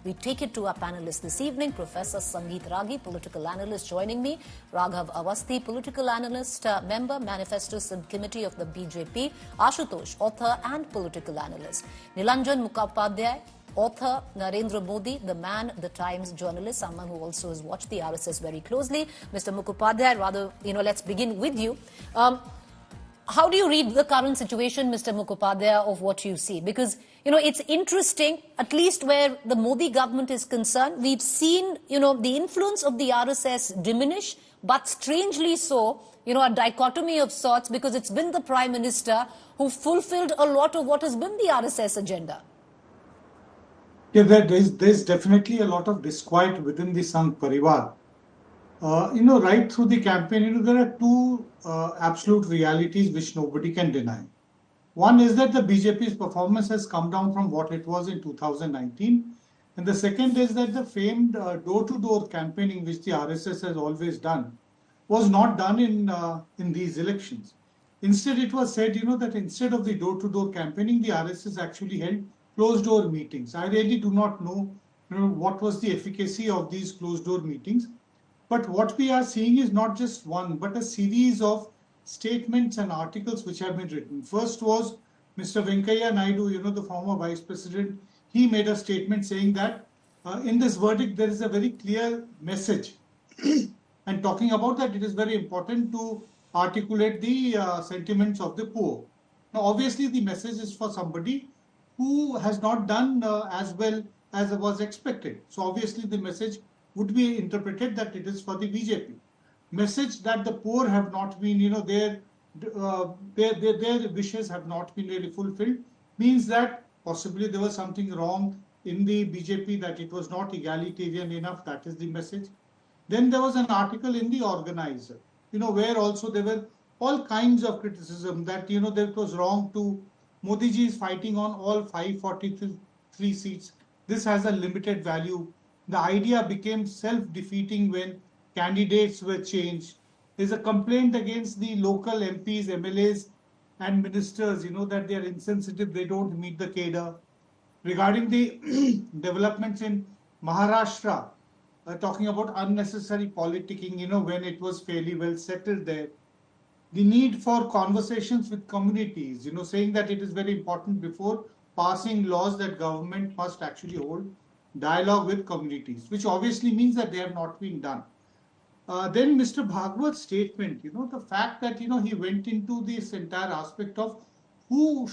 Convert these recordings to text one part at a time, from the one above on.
We take it to our panelists this evening. Professor Sangeet Ragi, political analyst, joining me. Raghav Awasthi, political analyst, member, Manifesto Subcommittee of the BJP. Ashutosh, author and political analyst. Nilanjan Mukhopadhyay, author, Narendra Modi, the man, the Times journalist, someone who also has watched the RSS very closely. Mr. Mukhopadhyay, rather, let's begin with you. How do you read the current situation, Mr. Mukhopadhyay, of what you see? Because, it's interesting, at least where the Modi government is concerned, we've seen, the influence of the RSS diminish, but strangely so, a dichotomy of sorts, because it's been the Prime Minister who fulfilled a lot of what has been the RSS agenda. Yeah, there's definitely a lot of disquiet within the Sangh Parivar. Right through the campaign, there are two absolute realities which nobody can deny. One is that the BJP's performance has come down from what it was in 2019. And the second is that the famed door-to-door campaigning, which the RSS has always done, was not done in these elections. Instead, it was said, that instead of the door-to-door campaigning, the RSS actually held closed-door meetings. I really do not know, what was the efficacy of these closed-door meetings. But what we are seeing is not just one, but a series of statements and articles which have been written. First was Mr. Venkaiah Naidu, the former vice president. He made a statement saying that in this verdict, there is a very clear message. And talking about that, it is very important to articulate the sentiments of the poor. Now, obviously, the message is for somebody who has not done as well as was expected. So obviously, the message would be interpreted that it is for the BJP. Message that the poor have not been, their wishes have not been really fulfilled, means that possibly there was something wrong in the BJP, that it was not egalitarian enough. That is the message. Then there was an article in the Organizer, where also there were all kinds of criticism that, that it was wrong to Modi ji is fighting on all 543 seats. This has a limited value. The idea became self-defeating when candidates were changed. There's a complaint against the local MPs, MLAs and ministers, that they are insensitive, they don't meet the cadre. Regarding the developments in Maharashtra, talking about unnecessary politicking, when it was fairly well settled there. The need for conversations with communities, saying that it is very important before passing laws that government must actually hold dialogue with communities, which obviously means that they have not been done. Then Mr. Bhagwat's statement, the fact that, he went into this entire aspect of who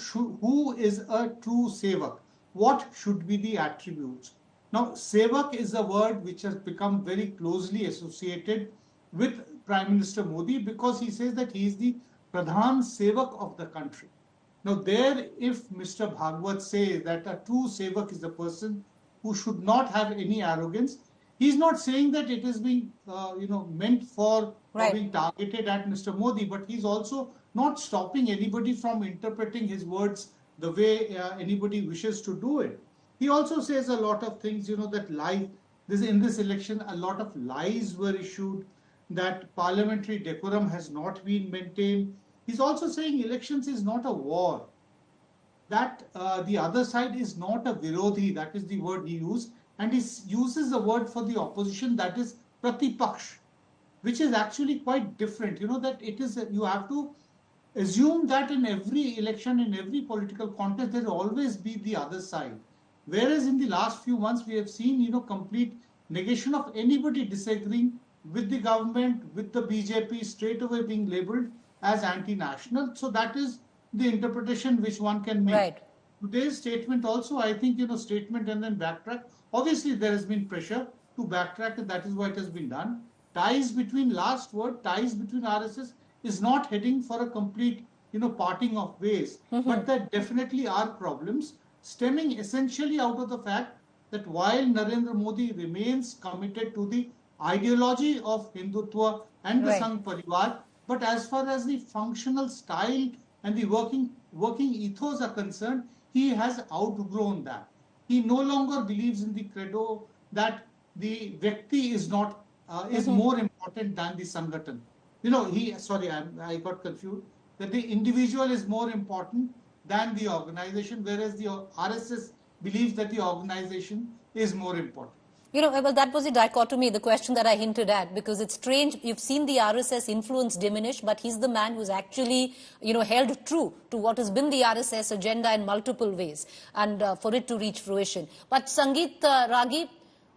is a true sevak, what should be the attributes. Now, sevak is a word which has become very closely associated with Prime Minister Modi, because he says that he is the Pradhan Sevak of the country. Now, there, if Mr. Bhagwat says that a true sevak is a person who should not have any arrogance, he's not saying that it is being, meant for being targeted at Mr. Modi, but he's also not stopping anybody from interpreting his words the way anybody wishes to do it. He also says a lot of things, that in this election, a lot of lies were issued, that parliamentary decorum has not been maintained. He's also saying elections is not a war, that the other side is not a virodhi, that is the word he used, and he uses a word for the opposition, that is pratipaksh, which is actually quite different. That it is, you have to assume that in every election, in every political contest, there will always be the other side. Whereas in the last few months, we have seen, complete negation of anybody disagreeing with the government, with the BJP, straight away being labeled as anti-national. So that is the interpretation which one can make. Right. Today's statement also, I think, statement and then backtrack. Obviously, there has been pressure to backtrack, and that is why it has been done. Ties between RSS is not heading for a complete, parting of ways. But there definitely are problems stemming essentially out of the fact that while Narendra Modi remains committed to the ideology of Hindutva and the Sangh Parivar, but as far as the functional style and the working ethos are concerned, he has outgrown that. He no longer believes in the credo that the Vyakti is not is more important than the Sanghatan. I got confused. That the individual is more important than the organization, whereas the RSS believes that the organization is more important. Well, that was the dichotomy, the question that I hinted at, because it's strange. You've seen the RSS influence diminish, but he's the man who's actually, held true to what has been the RSS agenda in multiple ways, and for it to reach fruition. But Sangeet Ragi,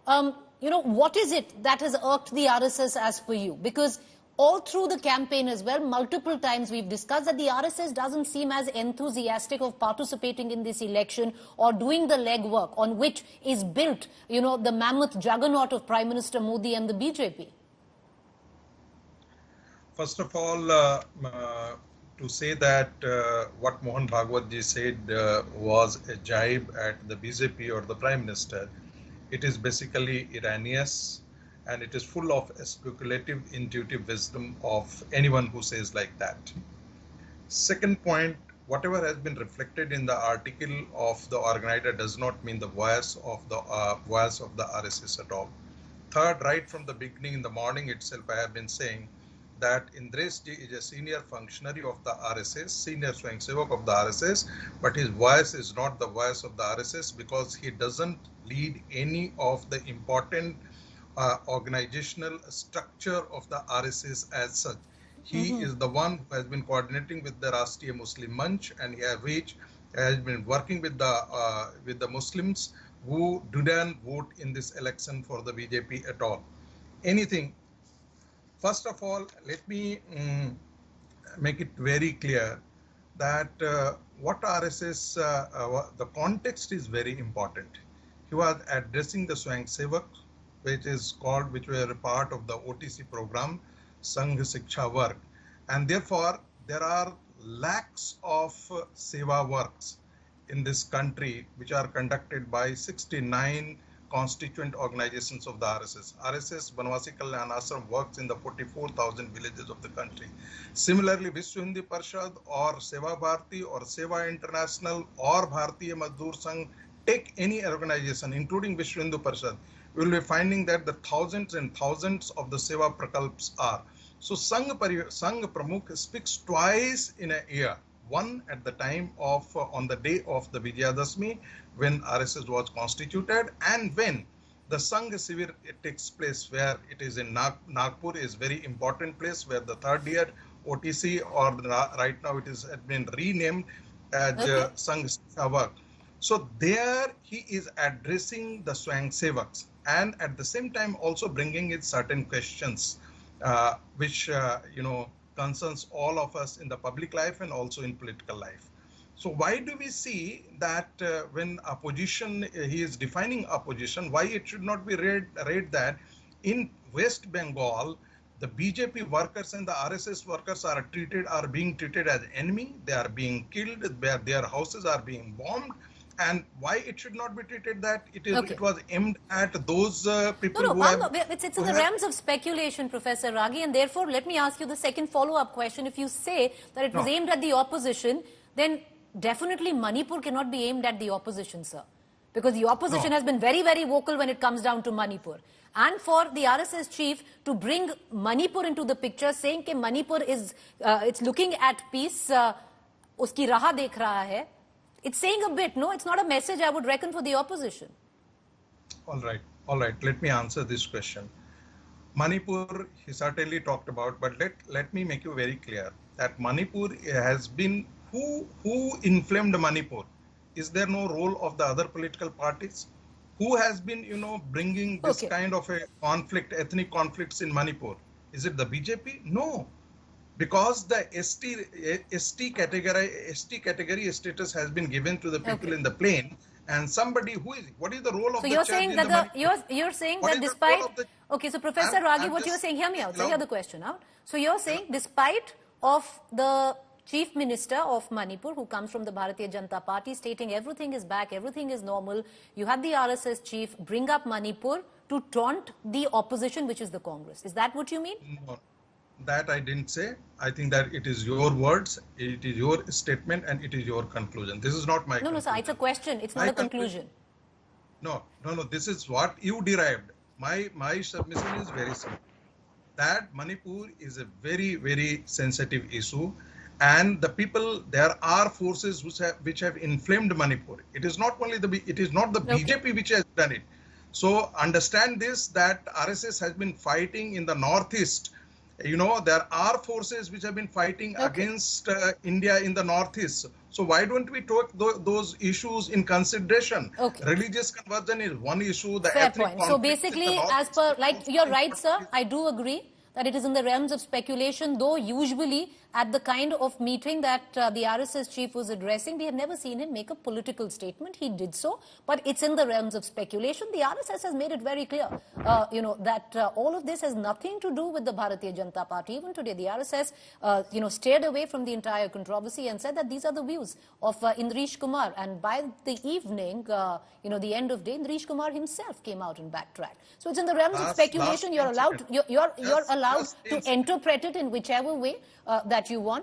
what is it that has irked the RSS as per you? Because all through the campaign as well, multiple times we've discussed that the RSS doesn't seem as enthusiastic of participating in this election or doing the legwork on which is built, the mammoth juggernaut of Prime Minister Modi and the BJP. First of all, to say that what Mohan Bhagwat ji said was a jibe at the BJP or the Prime Minister, it is basically erroneous. And it is full of speculative, intuitive wisdom of anyone who says like that. Second point, whatever has been reflected in the article of the organizer does not mean the voice of the RSS at all. Third, right from the beginning in the morning itself, I have been saying that Indresh ji is a senior functionary of the RSS, senior Sangh Sevak of the RSS, but his voice is not the voice of the RSS because he doesn't lead any of the important organizational structure of the RSS as such. He is the one who has been coordinating with the Rashtriya Muslim Manch, and he has been working with the Muslims who didn't vote in this election for the BJP at all. Anything. First of all, let me make it very clear that what RSS, the context is very important. He was addressing the Sangh Sevak, which were a part of the OTC program, Sangh Shiksha work. And therefore, there are lakhs of Seva works in this country, which are conducted by 69 constituent organizations of the RSS. RSS Banwasi Kalyan Ashram works in the 44,000 villages of the country. Similarly, Vishwa Hindi Parishad or Seva Bharati or Seva International or Bharatiya Mazdoor Sangh, take any organization, including Vishwa Hindu Parishad, we will be finding that the thousands and thousands of the Seva Prakalps are. So Sangh Pramukh speaks twice in a year. One at the time of, on the day of the Vijayadashmi, when RSS was constituted, and when the Sangh Sivir takes place, where it is in Nagpur, is very important place where the third year OTC, or right now it has been renamed as Sangh Sevak. So there he is addressing the Sangh Sevaks, and at the same time also bringing in certain questions which concerns all of us in the public life and also in political life. So why do we see that when opposition, he is defining opposition, why it should not be read that in West Bengal, the BJP workers and the RSS workers are being treated as enemy, they are being killed, their houses are being bombed. And why it should not be treated that it was aimed at those people who have... It's in the realms of speculation, Professor Ragi, and therefore let me ask you the second follow-up question. If you say that it was aimed at the opposition, then definitely Manipur cannot be aimed at the opposition, sir. Because the opposition has been very, very vocal when it comes down to Manipur. And for the RSS chief to bring Manipur into the picture, saying that Manipur is it's looking at peace, uski raha dekh raha hai, it's saying a bit, no? It's not a message, I would reckon, for the opposition. All right. Let me answer this question. Manipur, he certainly talked about, but let me make you very clear that Manipur has been, who inflamed Manipur? Is there no role of the other political parties? Who has been, bringing this kind of a conflict, ethnic conflicts in Manipur? Is it the BJP? No. Because the ST category status has been given to the people in the plain, and somebody what is the role of the child in the Manipur? You're saying that despite... Okay, so Professor Ragi, what you're saying, hear me out, so hear the question out. So you're saying despite of the Chief Minister of Manipur, who comes from the Bharatiya Janata Party, stating everything is back, everything is normal, you had the RSS chief bring up Manipur to taunt the opposition, which is the Congress. Is that what you mean? No. That I didn't say. I think that it is your words, it is your statement, and it is your conclusion. This is not my conclusion. No, sir, it's a question. It's not a conclusion. No. This is what you derived. My submission is very simple. That Manipur is a very, very sensitive issue, and the people, there are forces which have inflamed Manipur. It is not only the BJP which has done it. So understand this, that RSS has been fighting in the Northeast. You know, there are forces which have been fighting against India in the Northeast. So why don't we take those issues in consideration? Religious conversion is one issue. The Fair point. So basically, as per, like, you're right, sir, I do agree that it is in the realms of speculation, though usually at the kind of meeting that the RSS chief was addressing, we have never seen him make a political statement. He did so, but it's in the realms of speculation. The RSS has made it very clear, you know, that all of this has nothing to do with the Bharatiya Janata Party. Even today, the RSS, you know, stayed away from the entire controversy and said that these are the views of Indresh Kumar. And by the evening, you know, the end of day, Indresh Kumar himself came out and backtracked. So it's in the realms of speculation. You're allowed, you're allowed to interpret it in whichever way that you want.